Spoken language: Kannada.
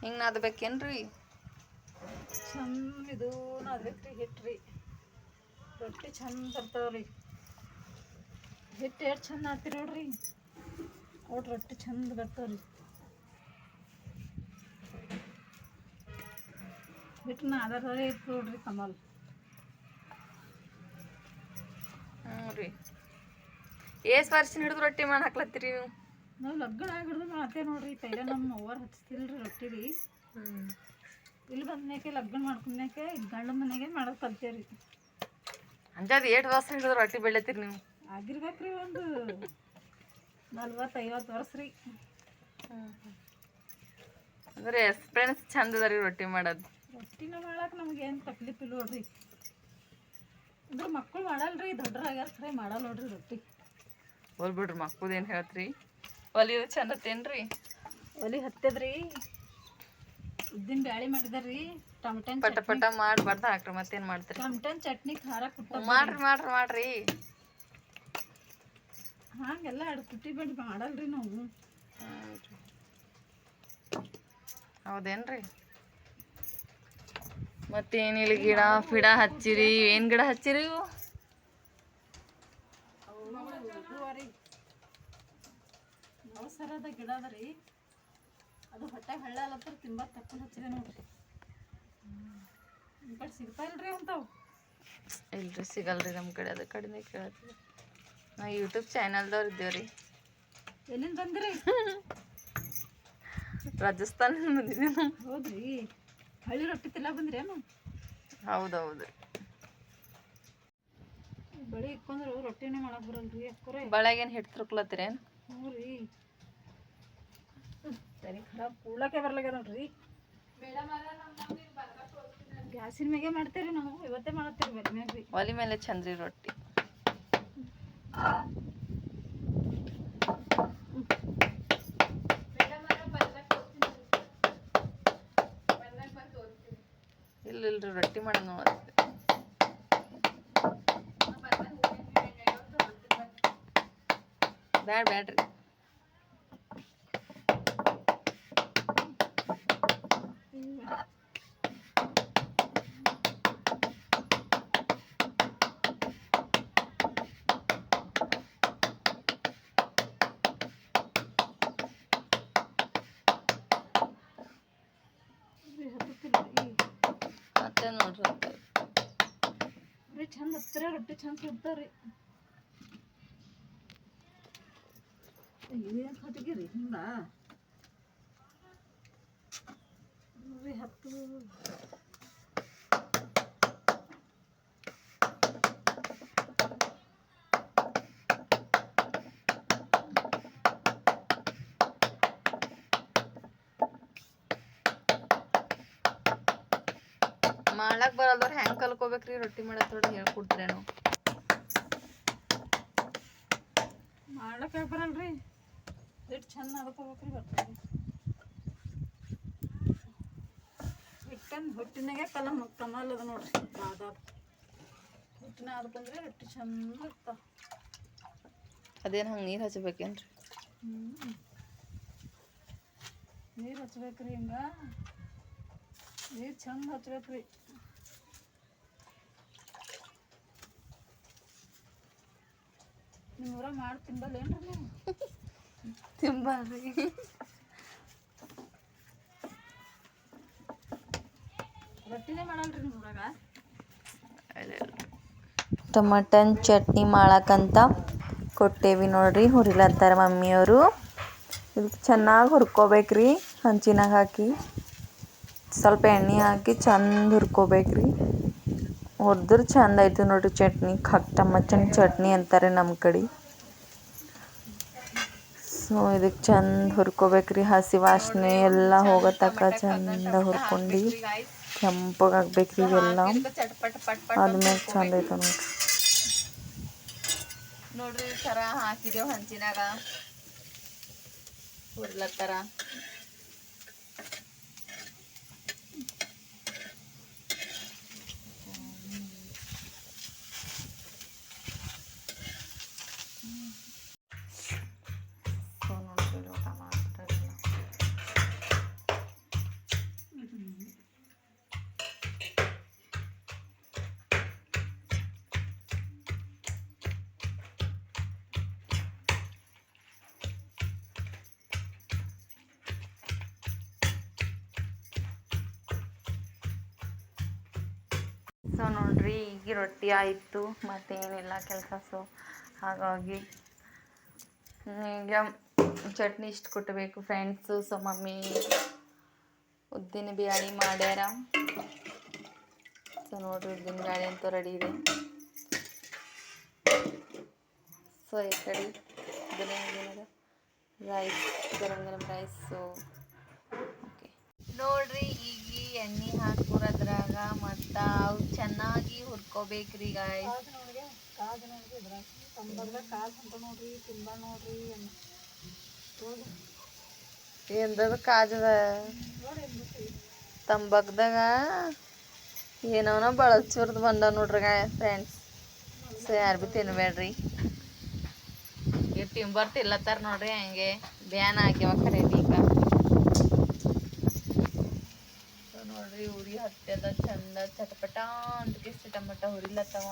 ಹಿಂಗೆ ನಾದಬೇಕೇನ್ರಿ? ಚಂದ ಇದು ನಾದ್ಬೇಕ್ರಿ ಹಿಟ್ರಿ. ರೊಟ್ಟಿ ಚಂದ ಬರ್ತಾವ್ರಿ. ಹಿಟ್ಟು ಎಷ್ಟು ಚಂದ ನಾದ್ತೀರಿ ನೋಡ್ರಿ, ಒಟ್ಟು ರೊಟ್ಟಿ ಚಂದ ಬರ್ತಾವ್ರಿ. ಹಿಟ್ಟು ನಾದರೇ ಇತ್ತು ನೋಡ್ರಿ ಕಮಲ್. ಹ್ಞೂ ರೀ. ಎಷ್ಟು ವರ್ಷ ಹಿಡಿದು ರೊಟ್ಟಿ ಮಾಡಿ ಹಾಕ್ಲತ್ತೀರಿ ನೀವು? ನಾವು ಲಗ್ನ ಆಗಿಡ್ದು ಮಾಡ್ತೇವೆ ನೋಡ್ರಿ. ಪೈಲೆ ನಮ್ಮ ಅವ್ವಾರು ಹಚ್ತಿಲ್ರಿ ರೊಟ್ಟಿ ರೀ. ಇಲ್ಲಿ ಬಂದ್ಮ್ಯಾಕೆ ಲಗ್ನ ಮಾಡ್ಕೊಂಡ್ಮ್ಯಾಕೆ ಗಂಡ ಮನೆಗೆ ಮಾಡೋದು ಕಲ್ತೇವ್ರಿ. ಅಂಜಾದ 8 ವರ್ಷ ಹಿಡಿದು ರೊಟ್ಟಿ ಬೆಳಿತೀರಿ ನೀವು? ಆಗಿರ್ಬೇಕ್ರಿ ಒಂದು 40-50 ವರ್ಷ ರೀ. ಅಂದ್ರೆ ಎಕ್ಸ್ಪೀರಿಯನ್ಸ್ ಚಂದ ಅದ ರೀ ರೊಟ್ಟಿ ಮಾಡೋದು. ರೊಟ್ಟಿನ ಮಾಡಕ್ಕೆ ನಮ್ಗೆ ಏನು ತಕ್ಲೀಫ್ ಇಲ್ಲ ನೋಡ್ರಿ. ಅಂದ್ರೆ ಮಕ್ಕಳು ಮಾಡಲ್ರಿ, ದೊಡ್ಡರಾಗ್ಯಾರ ಖರೆ ಮಾಡಲ್ಲ ನೋಡ್ರಿ ರೊಟ್ಟಿ. ಹೋಲ್ ಬಿಡ್ರಿ, ಮಕ್ಕಳು ಏನು ಹೇಳ್ತ್ರಿ? ಒಲಿಯೋದು ಚಂದ ಹತ್ತೇನ್ರಿ? ಒಲಿ ಹತ್ತದ್ರಿ. ಉದ್ದಿನ ಬ್ಯಾಳಿ ಮಾಡಿದಾರ್ರಿ. ಟಮಟನ್ ಪಟ ಪಟ ಮಾಡಿ ಬರ್ದ ಹಾಕ್ರಿ. ಮತ್ತೇನು ಮಾಡ್ತೀರಿ? ಟಮಟನ್ ಚಟ್ನಿ ಖಾರ ಕುಟ್ಟ ಮಾಡ್ರಿ. ಹಾಗೆಲ್ಲ ಕುಟ್ಟಿ ಬೇಡಿ ಮಾಡಲ್ರಿ ನಾವು. ಹೌದೇನ್ರಿ? ಮತ್ತೇನಿಲ್ಲ, ಗಿಡ ಪಿಡ ಹಚ್ಚಿರಿ? ಏನು ಗಿಡ ಹಚ್ಚಿರಿ ಇವು? ನವಸರದ ಗಿಡ ಅದ ರೀ. ಅದು ಹೊಟ್ಟೆ ಹಳ್ಳಲತ್ರ ತಿಂಬತ್ತು ತಕೊಂಡು ಹಚ್ಚಿದೆ ನೋಡ್ರಿ. ನಿಮ್ಮ ಕಡೆ ಸಿಗ್ತಾ ಇಲ್ರಿ ಅಂತಾವು? ಇಲ್ರಿ, ಸಿಗಲ್ರಿ ನಮ್ಮ ಕಡೆ. ಅದು ಕಡಿಮೆ ಕೇಳತ್ತೀವಿ. ನಾವು ಯೂಟ್ಯೂಬ್ ಚಾನಲ್ದವ್ರು ಇದ್ದೇವ್ರಿ. ಎಲ್ಲಿಂದ ಬಂದ್ರಿ? ರಾಜಸ್ಥಾನ ಬಂದಿದ್ದೀವಿ. ಹೌದ್ರಿ? ಹಳ್ಳಿ ರೊಟ್ಟಿ ತಿಲ್ಲ ಬಂದ್ರೇನು? ಹೌದೌದು. ಬಳಿ ಇಕ್ಕೊಂಡ್ರು ರೊಟ್ಟಿನೇ ಮಾಡಕ್ ಬರಲ್ರಿ ಅಕ್ಕರೆ. ಬಳೆಗೇನು ಹಿಟ್ಟು ತುರ್ಕ್ಲತ್ತೀರೇನು? ಹ್ಞೂ ರೀ. ಸರಿ ಖರಾಬ್ ಕೂಡ್ಲಕ್ಕೆ ಬರ್ಲಾಗ್ಯ ನೋಡ್ರಿ. ಗ್ಯಾಸಿನ ಮ್ಯಾಗೆ ಮಾಡ್ತೇವ್ರಿ ನಾವು. ಇವತ್ತೇ ಮಾಡತ್ತೇವ್ರಿ ಒಲೆ ಮ್ಯಾಗ ರೀ. ಒಲೆ ಮೇಲೆ ಚಂದ್ರಿ ರೊಟ್ಟಿ. ಇಲ್ರಿ, ರೊಟ್ಟಿ ಮಾಡೋದು ನೋಡ್ರಿ. ಬ್ಯಾಡ್ರಿ. ಮತ್ತೆ ನೋಡ್ರಿ, ಚಂದ ಹತ್ತಿರ ರೊಟ್ಟಿ ಚಂದ ಸುಡ್ತಾವ್ರಿ. ಇದೇನು ಹೊತ್ತಿಗಿರಿ ಹಿಂಗ ನೋಡ್ರಿ ಹತ್ತು. ಮಾಡಕ್ ಬರಲ್ದವ್ರು ಹೆಂಗೆ ಕಲ್ಕೋಬೇಕ್ರಿ ರೊಟ್ಟಿ ಮಾಡೋದು? ಥೋಡಿ ಹೇಳ್ಕೊಡ್ತೀರೇನು? ಮಾಡ್ಲಕ್ಕೆ ಯಾಕೆ ಬರಲ್ರಿ? ಹಿಟ್ಟು ಚಂದ ಅದಕೋಬೇಕ್ರಿ ಬರ್ತದೆ. ಹೊಟ್ಟಿನಾಗೆ ಕಮಲ್ ಅದ ನೋಡ್ರಿ. ಹಿಟ್ಟಿನ ಅದಕೊಂಡ್ರೆ ರೊಟ್ಟಿ ಚಂದ ಇರ್ತಾವ. ಅದೇನು ಹಂಗೆ ನೀರು ಹಚ್ಬೇಕೇನ್ರಿ? ನೀರು ಹಚ್ಬೇಕ್ರಿ. ಹಿಂಗ ನೀರು ಚಂದ ಹಚ್ಬೇಕ್ರಿ. ನಿಮ್ಮ ಊರಾಗ ಮಾಡಿ ತಿಂಬಲ್ಲೇನ್ರಿ ನೀವು? ತಿಂಬಲ್ರಿ. ರೊಟ್ಟಿನೇ ಮಾಡಲ್ರಿ ನಿಮ್ಮ ಊರಾಗ? ಟಮಟನ್ ಚಟ್ನಿ ಮಾಡಕ್ಕಂತ ಕೊಟ್ಟೇವಿ ನೋಡ್ರಿ. ಹುರಿಲತ್ತಾರ ಮಮ್ಮಿಯವರು. ಇದಕ್ಕೆ ಚೆನ್ನಾಗಿ ಹುರ್ಕೋಬೇಕ್ರಿ. ಹಂಚಿನಾಗ ಹಾಕಿ ಸ್ವಲ್ಪ ಎಣ್ಣೆ ಹಾಕಿ ಚಂದ ಹುರ್ಕೋಬೇಕ್ರಿ. ಹುರಿದ್ರೆ ಚಂದ ಆಯ್ತು ನೋಡ್ರಿ ಚಟ್ನಿ. ಟಮಟನ್ ಚಟ್ನಿ ಅಂತಾರೆ ನಮ್ಮ ಕಡೆ. ಸೊ ಇದಕ್ಕೆ ಚಂದ ಹುರ್ಕೋಬೇಕ್ರಿ. ಹಸಿ ವಾಸನೆ ಎಲ್ಲ ಹೋಗೋ ತನಕ ಚಂದ ಹುರ್ಕೊಂಡು ಕೆಂಪಗಾಗ್ಬೇಕ್ರಿ ಇವೆಲ್ಲ. ಆದ್ಮೇಲೆ ಚಂದ ಆಯ್ತು ನೋಡ್ರಿ. ಈ ಥರ ಹಾಕಿದೇವು ಹಂಚಿನಾಗ ಹುರ್ಲತ್ತಾರ. ಸೊ ನೋಡ್ರಿ ಈಗ ರೊಟ್ಟಿ ಆಯಿತು ಮತ್ತೇನಿಲ್ಲ ಕೆಲಸ. ಸೊ ಹಾಗಾಗಿ ಈಗ ಚಟ್ನಿ ಇಷ್ಟು ಕುಟ್ಟಬೇಕು ಫ್ರೆಂಡ್ಸು. ಸೊ ಮಮ್ಮಿ ಉದ್ದಿನ ಬ್ಯಾಳಿ ಮಾಡ್ಯಾರ. ಸೊ ನೋಡ್ರಿ ಉದ್ದಿನ ಬ್ಯಾಳಿ ಅಂತೂ ರೆಡಿ ಇದೆ. ಸೊ ಈ ಕಡೆ ರೈಸ್, ಗರಂ ಗರಂ ರೈಸ್. ಸೊ ಓಕೆ ನೋಡ್ರಿ ಈಗ ಎಣ್ಣೆ ಹಾಕ್ಬಾರದ್ರಾಗ ಮತ್ತು ಅವು ಚೆನ್ನಾಗಿ ಹುರ್ಕೋಬೇಕ್ರಿ ಗಾಯ್ಸ್. ಕಾದು ನೋಡ್ರಿ ಇದ್ರಾಗ ತಂಬರ್ದಾಗ ಕಾದು ಅಂತ ನೋಡ್ರಿ ತಿಂಬ ನೋಡ್ರಿ ಎಂದದ ಕಾಜದ ನೋಡಿ ತಂಬಕ್ದಾಗ ಏನವನ ಬಳಸ್ಬಾರ್ದು ಬಂದ ನೋಡ್ರಿ ಫ್ರೆಂಡ್ಸ್. ಸೊ ಯಾರು ಭೀ ತಿನ್ಬೇಡ್ರಿ. ಈಗ ತಿಂಬರ್ ತಿಲ್ಲತ್ತಾರ ನೋಡ್ರಿ, ಹಂಗೆ ಬ್ಯಾನ್ ಆಗ್ಯಾವ ಖರೇದಿ ಈಗ. ಸೊ ನೋಡ್ರಿ ಉರಿ ಹತ್ತದ ಚಂದ ಚಟಪಟ ಅಂತ ಟಮಟ ಹುರಿಲತ್ತವ.